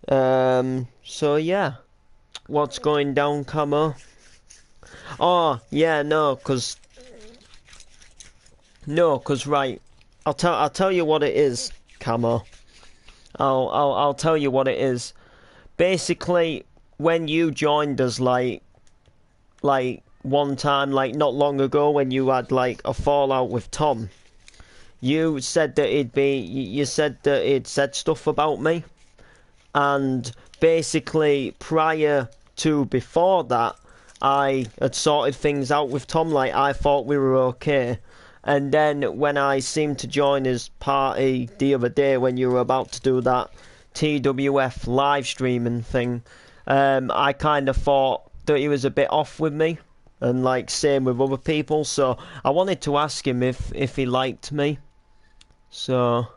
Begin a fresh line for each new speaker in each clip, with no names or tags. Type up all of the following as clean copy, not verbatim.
So yeah, what's going down, Camo? Oh, yeah, no, 'cause right, I'll tell you what it is, Camo. I'll tell you what it is. Basically, when you joined us, like one time, like not long ago, when you had like a fallout with Tom, you said that you said that he'd said stuff about me, and basically prior to before that, I had sorted things out with Tom. Like I thought we were okay, and then when I seemed to join his party the other day when you were about to do that TWF live streaming thing, I kind of thought that he was a bit off with me, and like same with other people. So I wanted to ask him if he liked me. So.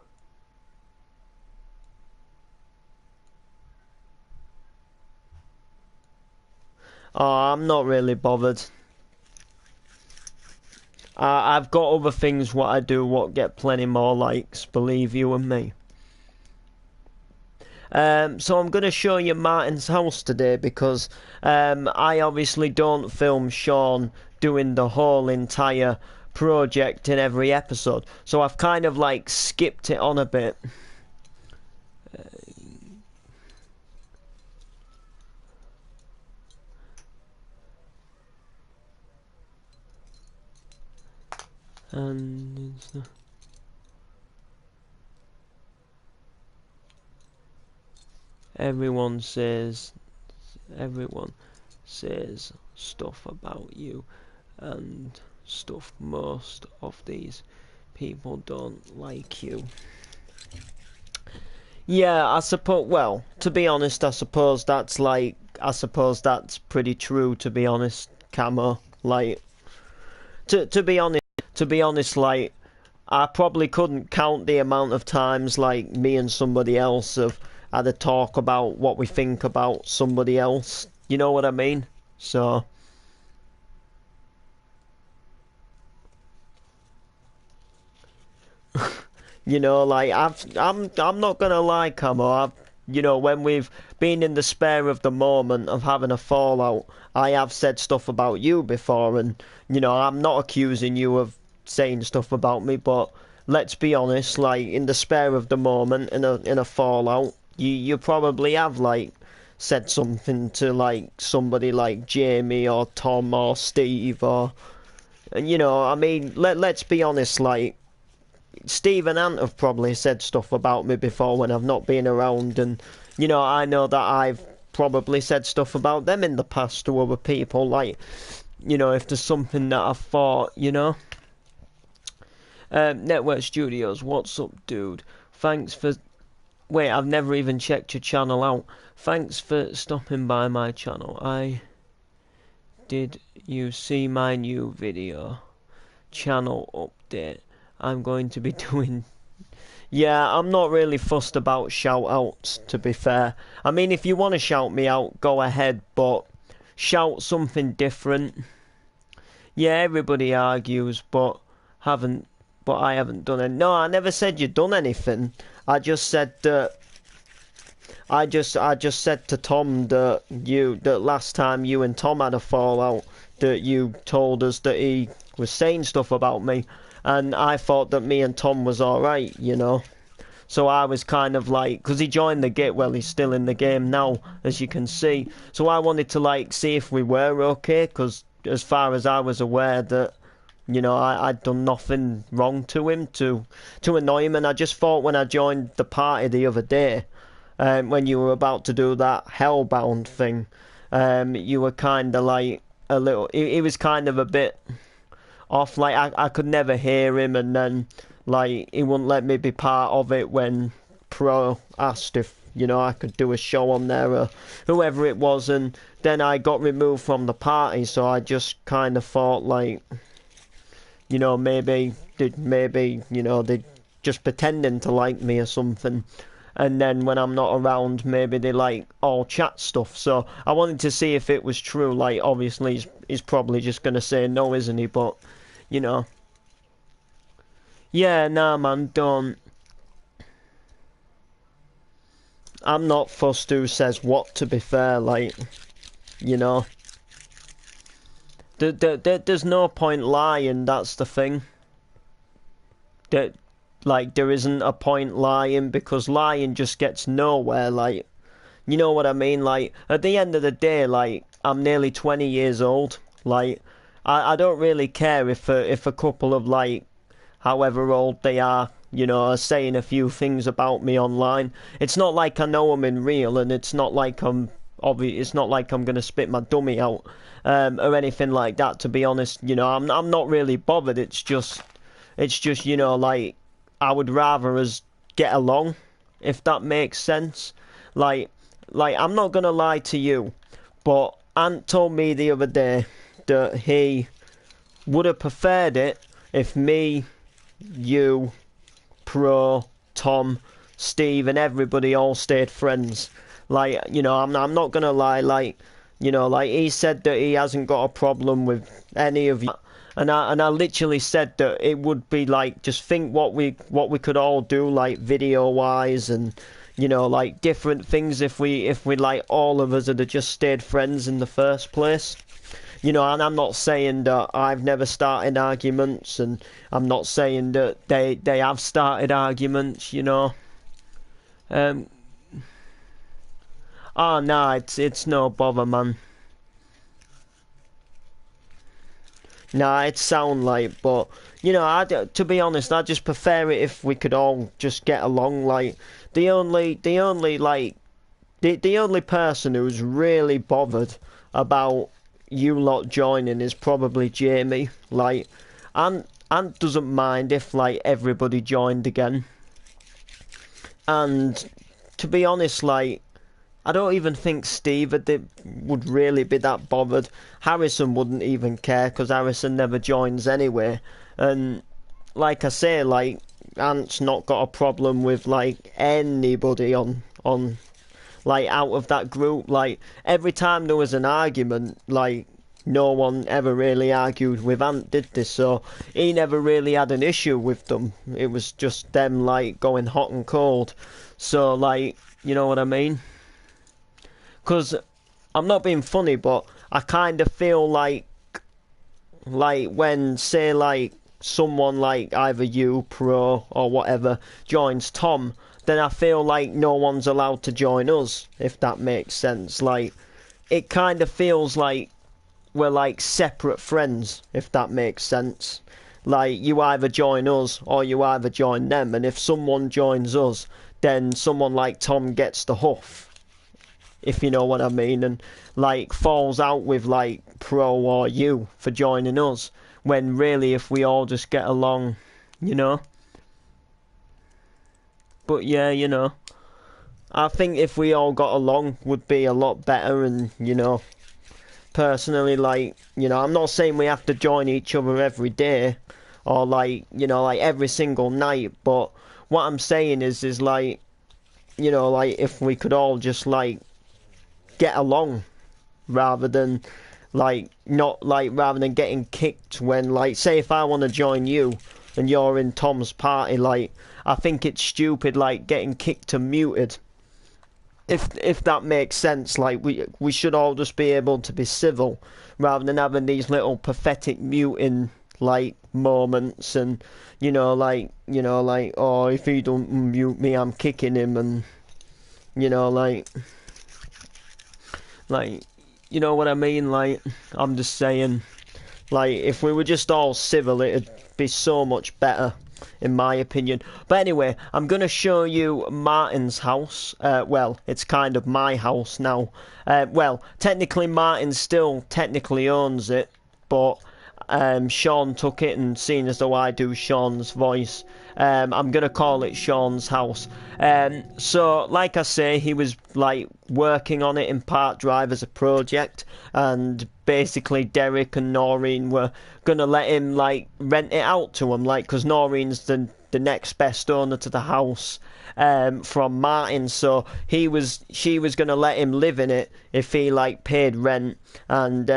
Oh, I'm not really bothered. I've got other things what I do what get plenty more likes, believe you and me. So I'm going to show you Martin's house today because I obviously don't film Sean doing the whole entire project in every episode. So I've kind of like skipped it on a bit. And everyone says everyone says stuff about you and stuff. Most of these people don't like you. Yeah, I suppose. Well, to be honest, I suppose that's pretty true. To be honest, Camo. Like, to be honest, like, I probably couldn't count the amount of times like me and somebody else have had a talk about what we think about somebody else. You know what I mean? So. Like I'm not gonna lie, Camo. When we've been in the spare of the moment of having a fallout, I have said stuff about you before, and I'm not accusing you of saying stuff about me, but let's be honest, like in the spare of the moment, in a fallout, you probably have like said something to like somebody like Jamie or Tom or Steve or, and I mean, let's be honest, like. Steve and Ant have probably said stuff about me before when I've not been around, and I know that I've probably said stuff about them in the past to other people. Like, if there's something that I've thought. Network Studios, what's up, dude? Thanks for. Wait, I've never even checked your channel out. Thanks for stopping by my channel. Did you see my new video? Channel update. I'm going to be doing. Yeah, I'm not really fussed about shout outs, to be fair. I mean, if you want to shout me out, go ahead, but shout something different. Yeah, everybody argues, haven't, but I haven't done it. No, I never said you'd done anything. I just said that. I just said to Tom that last time you and Tom had a fallout, that you told us that he was saying stuff about me, and I thought that me and Tom was alright. So I was kind of like, because he joined the gate, well, he's still in the game now, as you can see. So I wanted to like see if we were okay, because as far as I was aware that, I'd done nothing wrong to him to annoy him, and I just thought when I joined the party the other day, when you were about to do that Hellbound thing, you were kind of like a little. He was kind of a bit off. Like I could never hear him, and then like he wouldn't let me be part of it when Pro asked if I could do a show on there or whoever it was, and then I got removed from the party. So I just kind of thought like maybe they just pretending to like me or something. And then when I'm not around, maybe they like all chat stuff. So I wanted to see if it was true. Like, obviously, he's probably just gonna say no, isn't he? But, you know. Yeah, nah, man, don't. I'm not fussed who says what, to be fair, like, you know. There's no point lying, that's the thing. That, like, there isn't a point lying, because lying just gets nowhere, like, you know what I mean? Like, at the end of the day, like, I'm nearly 20 years old. Like, I don't really care if a couple of, like, however old they are, you know, are saying a few things about me online. It's not like I know them in real, and it's not like it's not like I'm gonna spit my dummy out, or anything like that. To be honest, you know, I'm not really bothered. It's just, you know, like, I would rather us get along, if that makes sense. Like, I'm not gonna lie to you, but Ant told me the other day that he would have preferred it if me, you, Pro, Tom, Steve, and everybody all stayed friends. Like, you know, I'm not gonna lie. Like, you know, like, he said that he hasn't got a problem with any of you, and I literally said that it would be like, just think what we could all do, like, video wise, and, you know, like, different things if we like, all of us had just stayed friends in the first place. You know, and I'm not saying that I've never started arguments, and I'm not saying that they have started arguments, you know. Oh, nah, it's no bother, man. Nah, it sound like, but, you know, to be honest, I just prefer it if we could all just get along. Like, the only person who's really bothered about you lot joining is probably Jamie. Like, Ant doesn't mind if, like, everybody joined again. And to be honest, like, I don't even think Steve would really be that bothered. Harrison wouldn't even care, because Harrison never joins anyway. And like I say, like, Ant's not got a problem with, like, anybody on like, out of that group. Like, every time there was an argument, like, no one ever really argued with Ant, did they? So he never really had an issue with them. It was just them, like, going hot and cold. So, like, you know what I mean? Because I'm not being funny, but I kind of feel like when, say, like, someone like either you, Pro, or whatever, joins Tom, then I feel like no one's allowed to join us, if that makes sense. Like, it kind of feels like we're, like, separate friends, if that makes sense. Like, you either join us or you either join them, and if someone joins us, then someone like Tom gets the huff, if you know what I mean, and, like, falls out with, like, Pro or you for joining us, when really, if we all just get along, you know. But yeah, you know, I think if we all got along would be a lot better. And, you know, personally, like, you know, I'm not saying we have to join each other every day, or, like, you know, like, every single night, but what I'm saying is like, you know, like, if we could all just, like, get along, rather than, like, not, like, rather than getting kicked when, like, say if I want to join you and you're in Tom's party, like, I think it's stupid, like, getting kicked and muted, if that makes sense. Like, we should all just be able to be civil, rather than having these little pathetic muting, like, moments, and, you know, like, oh, if he don't mute me, I'm kicking him, and, you know, like, you know what I mean? Like, I'm just saying, like, if we were just all civil, it'd be so much better, in my opinion. But anyway, I'm going to show you Martin's house. Well, it's kind of my house now. Well, technically Martin still technically owns it, but Sean took it, and seeing as though I do Sean's voice, I'm going to call it Sean's house. So, like I say, he was, like, working on it in part drive as a project, and basically Derek and Noreen were going to let him, like, rent it out to him, like, because Noreen's the the next best owner to the house from Martin. So she was gonna let him live in it if he like paid rent, and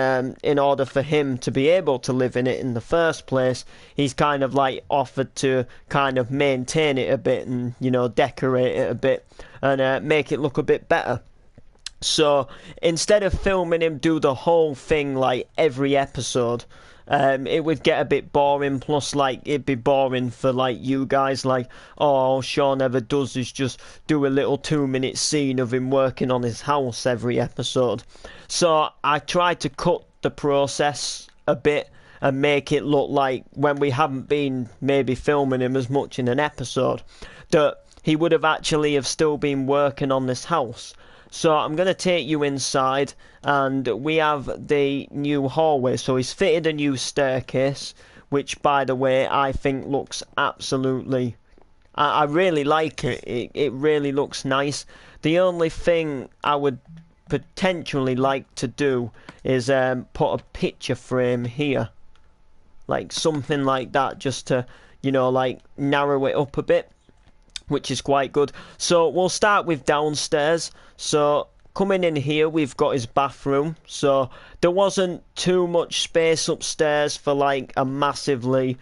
in order for him to be able to live in it in the first place, he's kind of like offered to kind of maintain it a bit and decorate it a bit and make it look a bit better. So instead of filming him do the whole thing like every episode, it would get a bit boring. Plus, like, it'd be boring for like you guys. Like, oh, all Sean ever does is just do a little 2-minute scene of him working on his house every episode. So I tried to cut the process a bit and make it look like when we haven't been maybe filming him as much in an episode, that he would have actually have still been working on this house. So I'm going to take you inside, and we have the new hallway. So he's fitted a new staircase, which, by the way, I think looks absolutely... I really like it. It really looks nice. The only thing I would potentially like to do is put a picture frame here. Like something like that, just to, like narrow it up a bit, which is quite good. So we'll start with downstairs. So coming in here, we've got his bathroom. So there wasn't too much space upstairs for like a massively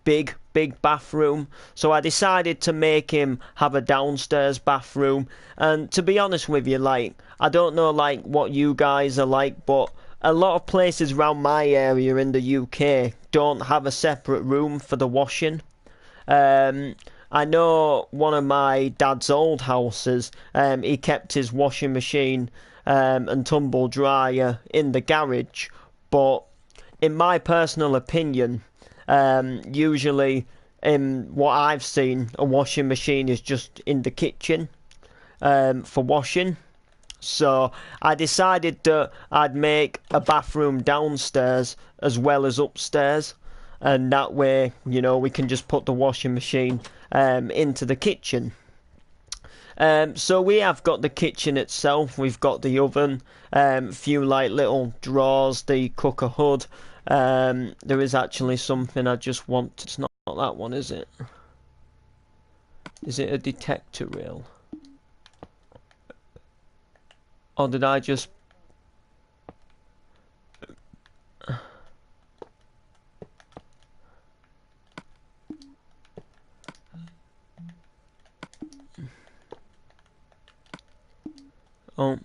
big bathroom. So I decided to make him have a downstairs bathroom. And to be honest with you, like, I don't know like what you guys are like, but a lot of places around my area in the UK don't have a separate room for the washing. I know one of my dad's old houses, he kept his washing machine and tumble dryer in the garage, but in my personal opinion, usually in what I've seen, a washing machine is just in the kitchen for washing. So I decided that I'd make a bathroom downstairs as well as upstairs, and that way, we can just put the washing machine into the kitchen. So we have got the kitchen itself. We've got the oven, a few like little drawers, the cooker hood. There is actually something I just want. It's not that one, is it? Is it a detector reel? Or did I just... Oh.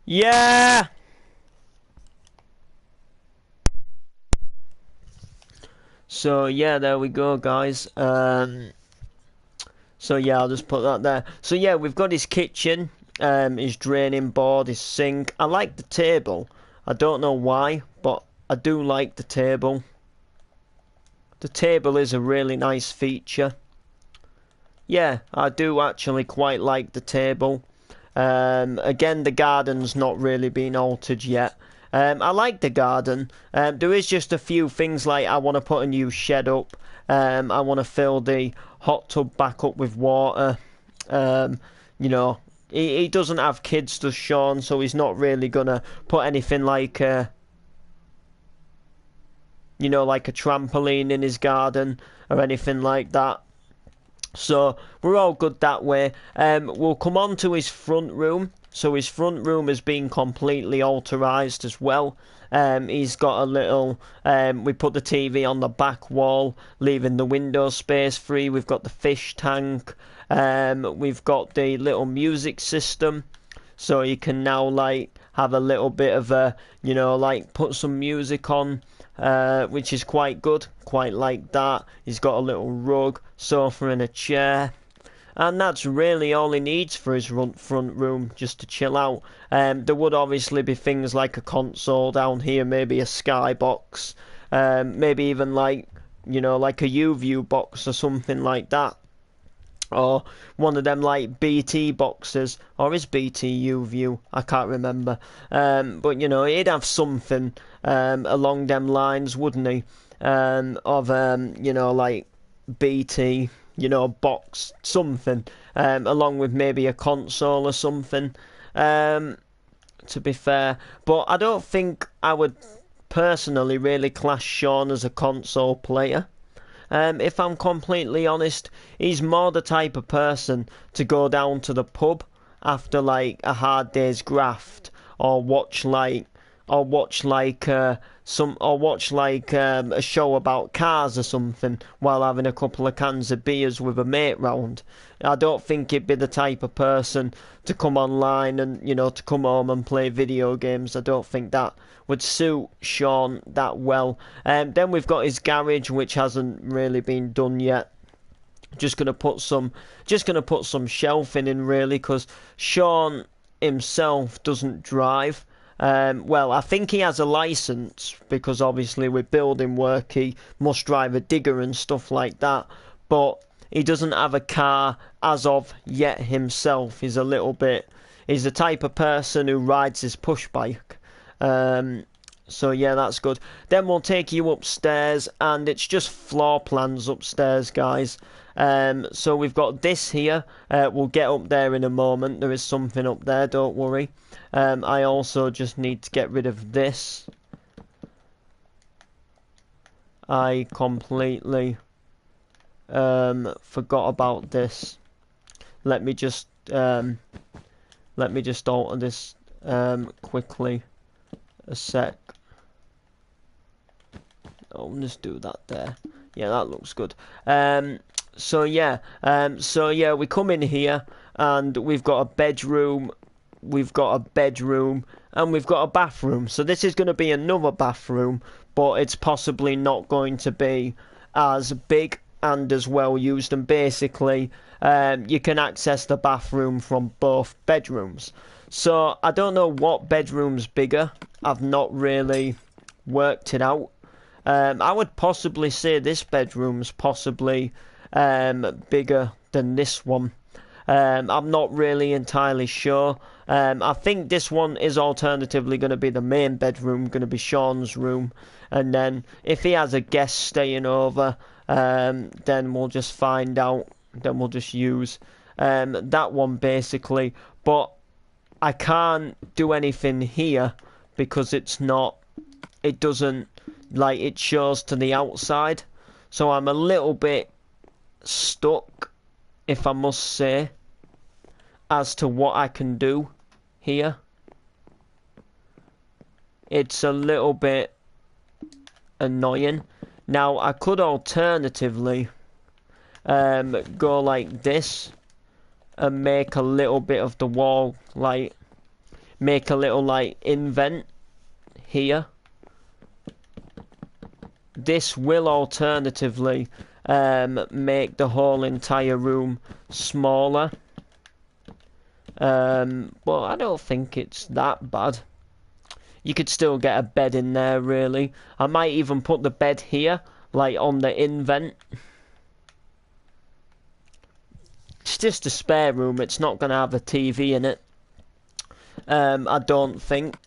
Yeah! So yeah, there we go, guys. So yeah, I'll just put that there. So yeah, we've got his kitchen, his draining board, his sink. I like the table. I don't know why, but I do like the table. The table is a really nice feature. Yeah, I do actually quite like the table. Again, the garden's not really been altered yet. I like the garden. There is just a few things like I want to put a new shed up. I want to fill the hot tub back up with water. He doesn't have kids, does Sean, so he's not really gonna put anything like like a trampoline in his garden or anything like that. So we're all good that way. We'll come on to his front room. So his front room has been completely alterized as well. He's got a little... we put the TV on the back wall, leaving the window space free. We've got the fish tank. We've got the little music system. So you can now like have a little bit of a, like put some music on. Which is quite good, quite like that. He's got a little rug, sofa and a chair, and that's really all he needs for his front room, just to chill out. There would obviously be things like a console down here, maybe a skybox, maybe even like like a U-View box or something like that, or one of them like BT boxes, or is BT U-View? I can't remember. But he'd have something along them lines, wouldn't he? Of like BT, box something, along with maybe a console or something. to be fair. But I don't think I would personally really class Sean as a console player. If I'm completely honest, he's more the type of person to go down to the pub after like a hard day's graft, or watch like a show about cars or something while having a couple of cans of beers with a mate round. I don't think he'd be the type of person to come online and, to come home and play video games. I don't think that would suit Sean that well. Then we've got his garage, which hasn't really been done yet. Just gonna put some shelving in really, because Sean himself doesn't drive. Well, I think he has a license because obviously with building work he must drive a digger and stuff like that. But he doesn't have a car as of yet himself. He's the type of person who rides his push bike. So yeah, that's good. Then we'll take you upstairs, and it's just floor plans upstairs, guys. So we've got this here. We'll get up there in a moment. There is something up there, don't worry. I also just need to get rid of this. I completely forgot about this. Let me just alter this quickly. A sec. I'll just do that there. Yeah, that looks good. So yeah, we come in here and we've got a bedroom, and we've got a bathroom. So this is going to be another bathroom, but it's possibly not going to be as big and as well used. And basically, you can access the bathroom from both bedrooms. So I don't know what bedroom's bigger. I've not really worked it out. I would possibly say this bedroom's possibly bigger than this one. I'm not really entirely sure. I think this one is alternatively going to be the main bedroom, going to be Sean's room. And then if he has a guest staying over, then we'll just find out. Then we'll just use that one basically. But I can't do anything here because it doesn't, like, it shows to the outside. So I'm a little bit stuck, if I must say, as to what I can do here. It's a little bit annoying. Now I could alternatively go like this and make a little bit of the wall, like make a little like invent here. This will alternatively make the whole entire room smaller. But I don't think it's that bad. You could still get a bed in there, really. I might even put the bed here, like on the invent. It's just a spare room. It's not going to have a TV in it. I don't think.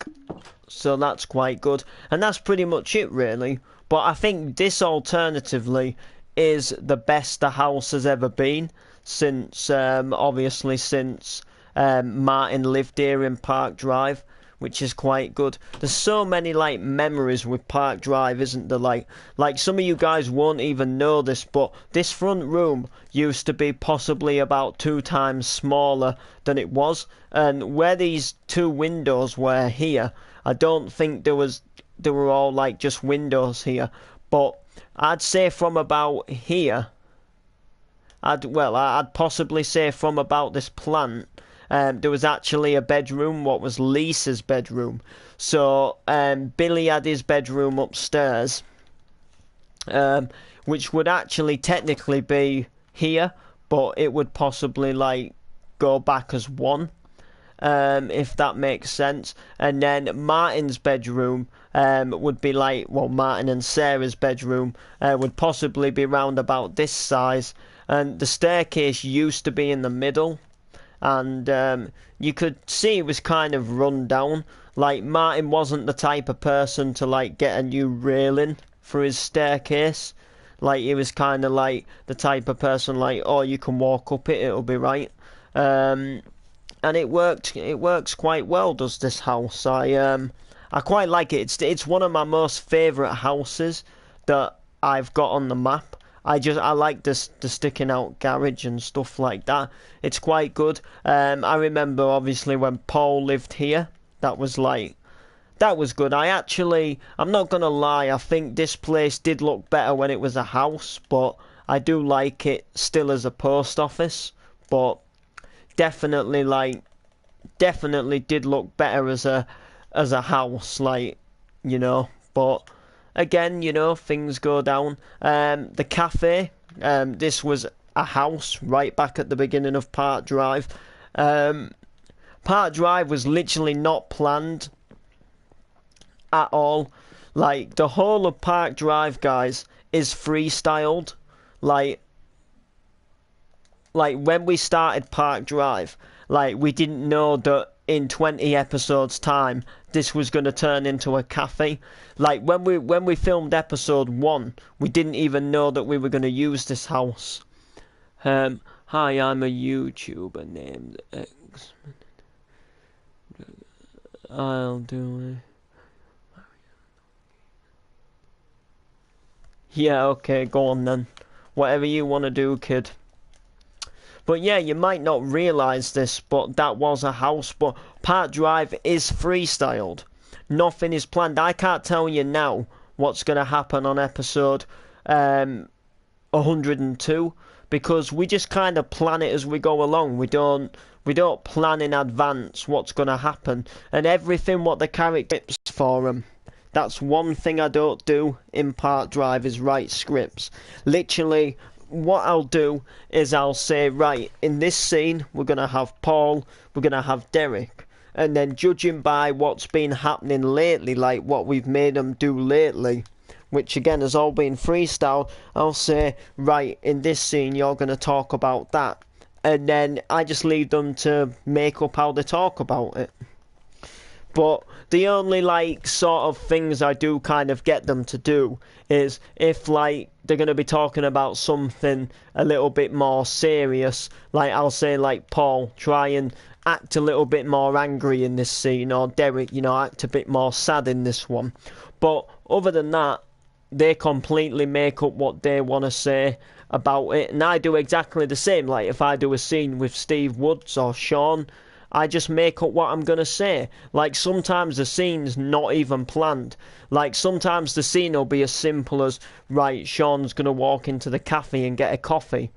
So that's quite good. And that's pretty much it, really. But I think this alternatively is the best the house has ever been since, obviously, since Martin lived here in Park Drive, which is quite good. There's so many like memories with Park Drive, isn't there? Like some of you guys won't even know this, but this front room used to be possibly about 2 times smaller than it was, and where these 2 windows were here, I don't think there were all like just windows here, but I'd say from about here, I'd possibly say from about this plant, there was actually a bedroom, what was Lisa's bedroom. So Billy had his bedroom upstairs, which would actually technically be here, but it would possibly like go back as one, if that makes sense. And then Martin's bedroom would be like, well, Martin and Sarah's bedroom would possibly be round about this size. And the staircase used to be in the middle. And you could see it was kind of run down. Like, Martin wasn't the type of person to like get a new railing for his staircase. Like, he was kind of like the type of person like, oh, you can walk up it, it'll be right. and it worked. It works quite well. Does this house? I quite like it. It's one of my most favourite houses that I've got on the map. I like this the sticking out garage and stuff like that. It's quite good. I remember obviously when Paul lived here. That was like that was good. I'm not gonna lie. I think this place did look better when it was a house, but I do like it still as a post office. But definitely definitely did look better as a house, you know. But again, you know, things go down. The cafe, this was a house right back at the beginning of Park Drive. Park Drive was literally not planned at all. Like the whole of Park Drive, guys, is freestyled. Like when we started Park Drive, like we didn't know that in 20 episodes time this was going to turn into a cafe. Like when we filmed episode 1, we didn't even know that we were going to use this house. Hi, I'm a YouTuber named X. I'll do it. Yeah, okay, go on then. Whatever you want to do, kid. But yeah, you might not realise this, but that was a house. But Park Drive is freestyled. Nothing is planned. I can't tell you now what's going to happen on episode 102 because we just kind of plan it as we go along. We don't plan in advance what's going to happen and everything what the characters for them. That's one thing I don't do in Park Drive is write scripts. Literally, what I'll do is I'll say, right, in this scene, we're going to have Paul, we're going to have Derek. And then judging by what's been happening lately, like what we've made them do lately, which again has all been freestyle, I'll say, right, in this scene, you're going to talk about that. And then I just leave them to make up how they talk about it. But the only like sort of things I do kind of get them to do is if like they're going to be talking about something a little bit more serious, like I'll say like Paul, try and act a little bit more angry in this scene, or Derek, you know, act a bit more sad in this one. But other than that, they completely make up what they want to say about it, and I do exactly the same. Like if I do a scene with Steve Woods or Sean, I just make up what I'm going to say. Like, sometimes the scene's not even planned. Like, sometimes the scene will be as simple as, right, Sean's going to walk into the cafe and get a coffee.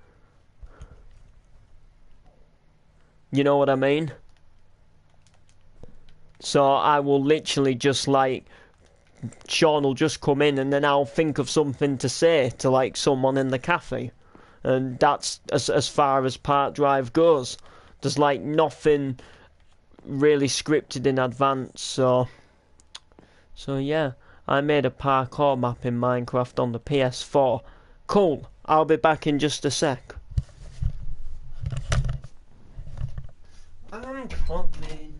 You know what I mean? So I will literally just, like, Sean will just come in and then I'll think of something to say to, like, someone in the cafe. And that's as far as Park Drive goes. There's like nothing really scripted in advance, so yeah, I made a parkour map in Minecraft on the ps4. Cool, I'll be back in just a sec. I'm coming.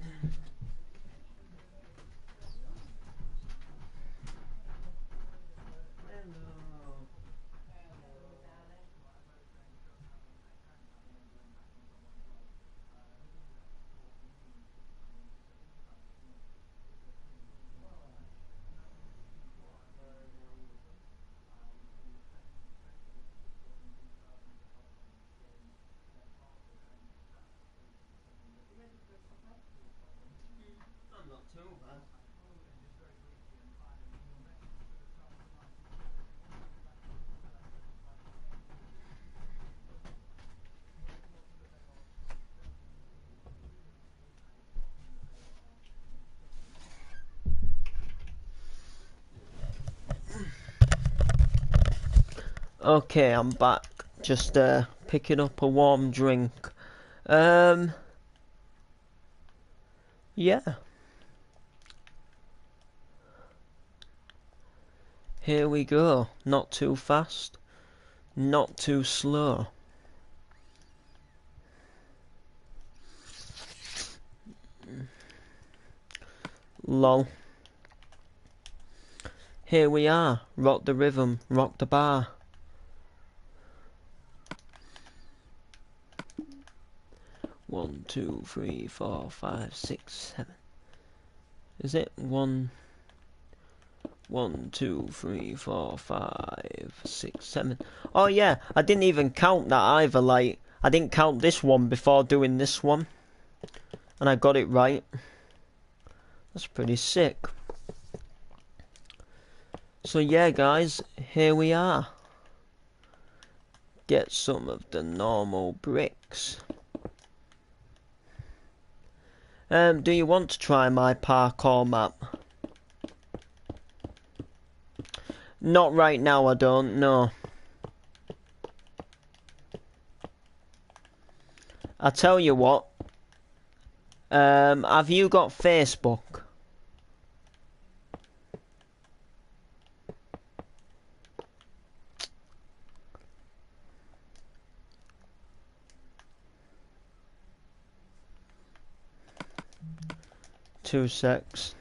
I'm not too bad. Okay, I'm back. Just picking up a warm drink. Yeah. Here we go. Not too fast, not too slow. Lol. Here we are. Rock the rhythm, rock the bar. 1, 2, 3, 4, 5, 6, 7. Is it 1, 1, 2, 3, 4, 5, 6, 7? Oh yeah, I didn't even count that either. Like, I didn't count this one before doing this one, and I got it right. That's pretty sick. So yeah, guys, here we are. Get some of the normal bricks. Do you want to try my parkour map? Not right now, I don't know. I tell you what. Have you got Facebook? Two secs.